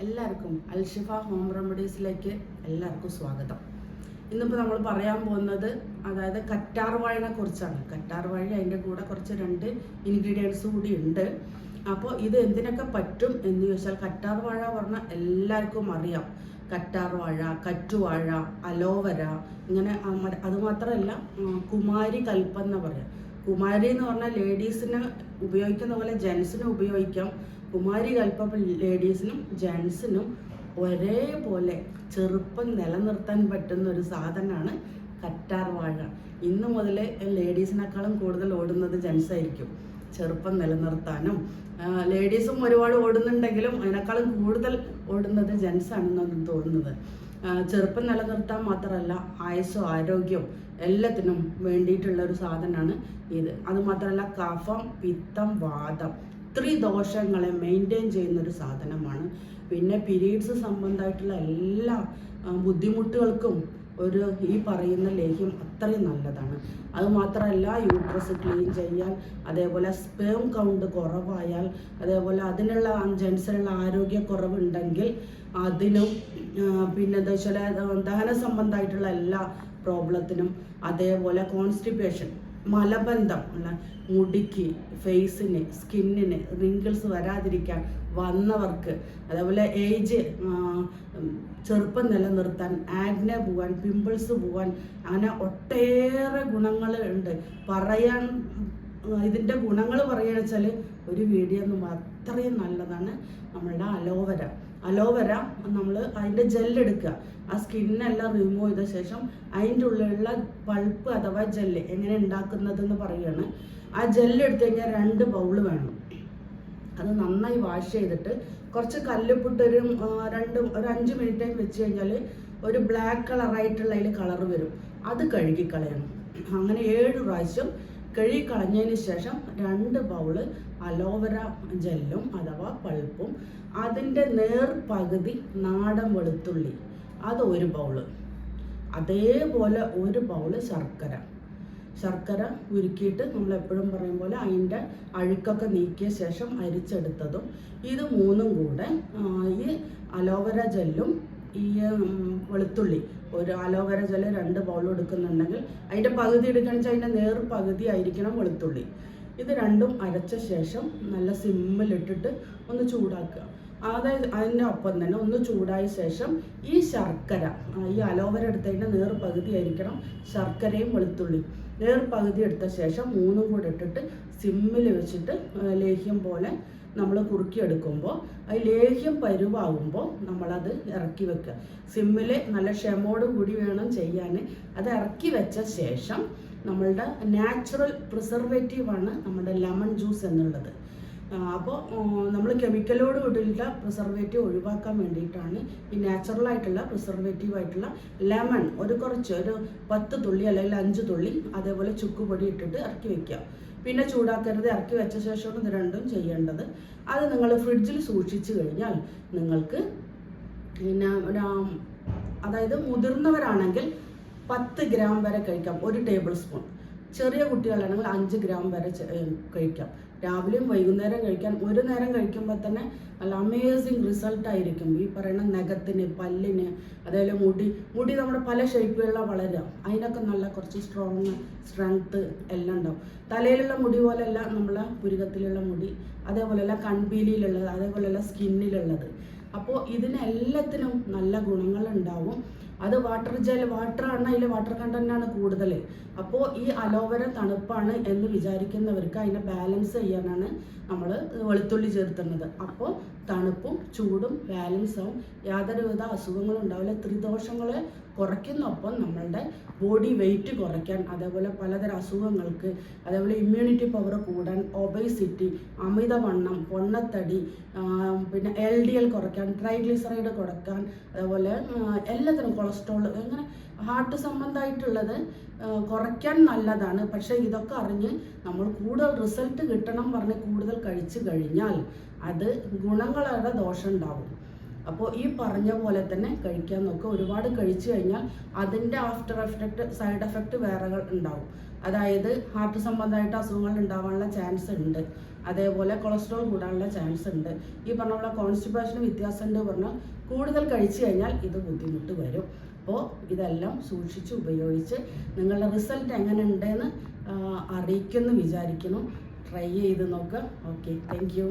എല്ലാവർക്കും അൽഷിഫ ഹോം റെമഡീസിലേക്ക് എല്ലാവർക്കും സ്വാഗതം. ഇന്നിപ്പോൾ നമ്മൾ പറയാൻ പോകുന്നത് അതായത് കറ്റാർ വാഴനെ കുറിച്ചാണ്. കറ്റാർ വാഴ അതിൻ്റെ കൂടെ കുറച്ച് 2 ഇൻഗ്രീഡിയൻസ് കൂടി ഉണ്ട്. അപ്പോൾ ഇത് എന്തിനൊക്കെ പറ്റും എന്ന് ചോദിച്ചാൽ, കറ്റാർ വാഴ പറഞ്ഞാൽ എല്ലാവർക്കും അറിയാം. കറ്റാർ വാഴ, കറ്റുവാഴ, അലോവര, ഇങ്ങനെ അതുമാത്രമല്ല കുമാരി കൽപ്പെന്ന് പറയാം. കുമാരി എന്ന് പറഞ്ഞാൽ ലേഡീസിന് ഉപയോഗിക്കുന്ന പോലെ ജെൻസിനും ഉപയോഗിക്കാം. കുമാരി കൽപ്പം ലേഡീസിനും ജെൻസിനും ഒരേപോലെ ചെറുപ്പം നിലനിർത്താൻ പറ്റുന്ന ഒരു സാധനമാണ് കറ്റാർ വാഴ. ഇന്ന് മുതൽ ലേഡീസിനേക്കാളും കൂടുതൽ ഓടുന്നത് ജെൻസായിരിക്കും ചെറുപ്പം നിലനിർത്താനും. ലേഡീസും ഒരുപാട് ഓടുന്നുണ്ടെങ്കിലും അതിനേക്കാളും കൂടുതൽ ഓടുന്നത് ജെൻസാണെന്നാണ് തോന്നുന്നത്. ചെറുപ്പം നിലനിർത്താൻ മാത്രമല്ല, ആയുസ്സും ആരോഗ്യവും എല്ലാത്തിനും വേണ്ടിയിട്ടുള്ള ഒരു സാധനമാണ് ഇത്. അതുമാത്രമല്ല കഫം, പിത്തം, വാതം ദോഷങ്ങളെ മെയിൻറ്റെയിൻ ചെയ്യുന്ന ഒരു സാധനമാണ്. പിന്നെ പീരീഡ്സ് സംബന്ധമായിട്ടുള്ള എല്ലാ ബുദ്ധിമുട്ടുകൾക്കും ഈ പറയുന്ന ലേഹ്യം അത്രയും നല്ലതാണ്. അതുമാത്രമല്ല യൂട്രസ് ക്ലീൻ ചെയ്യാൻ, അതേപോലെ സ്പേം കൗണ്ട് കുറവായാൽ, അതേപോലെ അതിനുള്ള ജെൻസിനുള്ള ആരോഗ്യക്കുറവുണ്ടെങ്കിൽ അതിനും, പിന്നെ എന്താ വെച്ചാൽ ദഹന സംബന്ധമായിട്ടുള്ള എല്ലാ പ്രോബ്ലത്തിനും, അതേപോലെ കോൺസ്റ്റിപ്പേഷൻ, മലബന്ധം ഉള്ള മുടിക്ക്, ഫേസിന്, സ്കിന്നിന് റിങ്കിൾസ് വരാതിരിക്കാൻ, വന്നവർക്ക്, അതേപോലെ ഏജ് ചെറുപ്പം നിലനിർത്താൻ, ആഗ്നെ പോവാൻ, പിമ്പിൾസ് പോവാൻ, അങ്ങനെ ഒട്ടേറെ ഗുണങ്ങൾ ഉണ്ട്. ഇതിൻ്റെ ഗുണങ്ങൾ പറയുക വെച്ചാൽ ഒരു വീഡിയോ ഒന്നും അത്രയും നല്ലതാണ്. നമ്മളുടെ അലോവര നമ്മൾ അതിൻ്റെ ജെല്ലെടുക്കുക. ആ സ്കിന്നെല്ലാം റിമൂവ് ചെയ്ത ശേഷം അതിൻ്റെ ഉള്ളിലുള്ള പൾപ്പ് അഥവാ ജെല്ല് എങ്ങനെ ഉണ്ടാക്കുന്നതെന്ന് പറയുകയാണ്. ആ ജെല്ലെടുത്ത് കഴിഞ്ഞാൽ 2 ബൗൾ വേണം. അത് നന്നായി വാഷ് ചെയ്തിട്ട് കുറച്ച് കല്ലുപ്പിട്ട് ഒരു 5 മിനിറ്റ് വെച്ച് കഴിഞ്ഞാൽ ഒരു ബ്ലാക്ക് കളറായിട്ടുള്ള അതിൽ കളർ വരും. അത് കഴുകിക്കളയണം. അങ്ങനെ 7 പ്രാവശ്യം കഴുകിക്കളഞ്ഞതിന് ശേഷം 2 ബൗള് അലോവര ജെല്ലും അഥവാ പൾപ്പും, അതിൻ്റെ പകുതി നാടൻ വെളുത്തുള്ളി, അത് 1 ബൗള്. അതേപോലെ 1 ബൗള് ശർക്കര ഉരുക്കിയിട്ട് നമ്മൾ എപ്പോഴും പറയും പോലെ അതിൻ്റെ അഴുക്കൊക്കെ നീക്കിയ ശേഷം അരിച്ചെടുത്തതും. ഇത് 3ഉം കൂടെ ഈ അലോവര ജെല്ലും ഈ വെളുത്തുള്ളി, ഒരു അലോവര ജെല്ല് 2 ബൗൾ എടുക്കുന്നുണ്ടെങ്കിൽ അതിൻ്റെ പകുതി എടുക്കുകയാണെന്ന് വെച്ചാൽ അതിൻ്റെ പകുതി ആയിരിക്കണം വെളുത്തുള്ളി. ഇത് 2ഉം അരച്ച ശേഷം നല്ല സിമ്മിലിട്ടിട്ട് ഒന്ന് ചൂടാക്കുക. അതായത് അതിൻ്റെ ഒപ്പം തന്നെ ഒന്ന് ചൂടായ ശേഷം ഈ ശർക്കര, ഈ അലോവര എടുത്തതിൻ്റെ പകുതി ആയിരിക്കണം ശർക്കരയും വെളുത്തുള്ളിയും. പകുതി എടുത്ത ശേഷം 3ഉം കൂടെ ഇട്ടിട്ട് സിമ്മിൽ വെച്ചിട്ട് ലേഹ്യം പോലെ നമ്മൾ കുറുക്കിയെടുക്കുമ്പോൾ അത് ലേഹ്യം പരുവാകുമ്പോൾ നമ്മളത് ഇറക്കി വെക്കുക. സിമ്മിൽ നല്ല ക്ഷമയോട് കൂടി വേണം ചെയ്യാൻ. അത് ഇറക്കി വെച്ച ശേഷം നമ്മളുടെ നാച്ചുറൽ പ്രിസർവേറ്റീവാണ് നമ്മുടെ ലെമൺ ജ്യൂസ് എന്നുള്ളത്. അപ്പോൾ നമ്മൾ കെമിക്കലോട് കൂടിയുള്ള പ്രിസർവേറ്റീവ് ഒഴിവാക്കാൻ വേണ്ടിയിട്ടാണ് ഈ നാച്ചുറലായിട്ടുള്ള പ്രിസർവേറ്റീവായിട്ടുള്ള ലെമൺ ഒരു 10 തുള്ളി അല്ലെങ്കിൽ 5 തുള്ളി അതേപോലെ ചുക്കുപൊടി ഇട്ടിട്ട് ഇറക്കി വെക്കുക. പിന്നെ ചൂടാക്കരുത്. ഇറക്കി വെച്ച ശേഷമാണ് ഇത് 2ഉം ചെയ്യേണ്ടത്. അത് നിങ്ങൾ ഫ്രിഡ്ജിൽ സൂക്ഷിച്ചു കഴിഞ്ഞാൽ നിങ്ങൾക്ക് പിന്നെ അതായത് മുതിർന്നവരാണെങ്കിൽ 10 ഗ്രാം വരെ കഴിക്കാം, 1 ടേബിൾ സ്പൂൺ. ചെറിയ കുട്ടികളാണെങ്കിൽ 5 ഗ്രാം വരെ കഴിക്കാം. രാവിലെയും വൈകുന്നേരം കഴിക്കാൻ. ഒരു നേരം കഴിക്കുമ്പോൾ തന്നെ നല്ല അമേസിങ് റിസൾട്ടായിരിക്കും. ഈ പറയുന്ന നഖത്തിന്, പല്ലിന്, അതേപോലെ മുടി നമ്മുടെ പല ഷേപ്പുകളിലാണ് വളരുക. അതിനൊക്കെ നല്ല കുറച്ച് സ്ട്രെങ്ത്ത് എല്ലാം ഉണ്ടാവും. തലയിലുള്ള മുടി പോലെയല്ല നമ്മളെ പുരുകത്തിലുള്ള മുടി, അതേപോലെയല്ല കൺപീലിയിലുള്ളത്, അതേപോലെയല്ല സ്കിന്നിലുള്ളത്. അപ്പോൾ ഇതിനെല്ലാത്തിനും നല്ല ഗുണങ്ങളുണ്ടാവും. അത് വാട്ടറാണ്, അതിൽ വാട്ടർ കണ്ടൻ്റാണ് കൂടുതൽ. അപ്പോൾ ഈ അലോവര തണുപ്പാണ് എന്ന് വിചാരിക്കുന്നവർക്ക് അതിനെ ബാലൻസ് ചെയ്യാനാണ് നമ്മൾ വെളുത്തുള്ളി ചേർത്തുന്നത്. അപ്പോൾ തണുപ്പും ചൂടും ബാലൻസ് ആവും, യാതൊരുവിധ അസുഖങ്ങളും ഉണ്ടാവില്ല. ത്രിദോഷങ്ങളെ കുറയ്ക്കുന്നൊപ്പം നമ്മളുടെ ബോഡി വെയിറ്റ് കുറയ്ക്കാൻ, അതേപോലെ പലതരം അസുഖങ്ങൾക്ക്, അതേപോലെ ഇമ്മ്യൂണിറ്റി പവർ കൂടാൻ, ഒബേസിറ്റി, അമിതവണ്ണം, പൊണ്ണത്തടി, പിന്നെ LDL കുറയ്ക്കാൻ, ട്രൈഗ്ലിസറൈഡ് കുറയ്ക്കാൻ, അതേപോലെ എല്ലാത്തിനും കൊളസ്ട്രോൾ, അങ്ങനെ ഹാർട്ട് സംബന്ധമായിട്ടുള്ളത് കുറയ്ക്കാൻ നല്ലതാണ്. പക്ഷേ ഇതൊക്കെ അറിഞ്ഞ് നമ്മൾ കൂടുതൽ റിസൾട്ട് കിട്ടണം പറഞ്ഞ് കൂടുതൽ കഴിച്ചു കഴിഞ്ഞാൽ അത് ഗുണങ്ങളുടെ ദോഷം ഉണ്ടാവും. അപ്പോൾ ഈ പറഞ്ഞ പോലെ തന്നെ കഴിക്കാൻ നോക്കുക. ഒരുപാട് കഴിച്ചു കഴിഞ്ഞാൽ അതിൻ്റെ സൈഡ് എഫക്റ്റ് വേറെ ഉണ്ടാവും. അതായത് ഹാർട്ട് സംബന്ധമായിട്ട് അസുഖങ്ങൾ ഉണ്ടാവാനുള്ള ചാൻസ് ഉണ്ട്. അതേപോലെ കൊളസ്ട്രോൾ കൂടാനുള്ള ചാൻസ് ഉണ്ട്. ഈ പറഞ്ഞ പോലെ കോൺസ്റ്റിപ്പേഷന് വ്യത്യാസമുണ്ട് പറഞ്ഞാൽ കൂടുതൽ കഴിച്ചു കഴിഞ്ഞാൽ ഇത് ബുദ്ധിമുട്ട് വരും. അപ്പോൾ ഇതെല്ലാം സൂക്ഷിച്ച് ഉപയോഗിച്ച് നിങ്ങളുടെ റിസൾട്ട് എങ്ങനെ ഉണ്ടെന്ന് അറിയിക്കുമെന്ന് വിചാരിക്കുന്നു. ട്രൈ ചെയ്ത് നോക്കുക. Okay, thank you.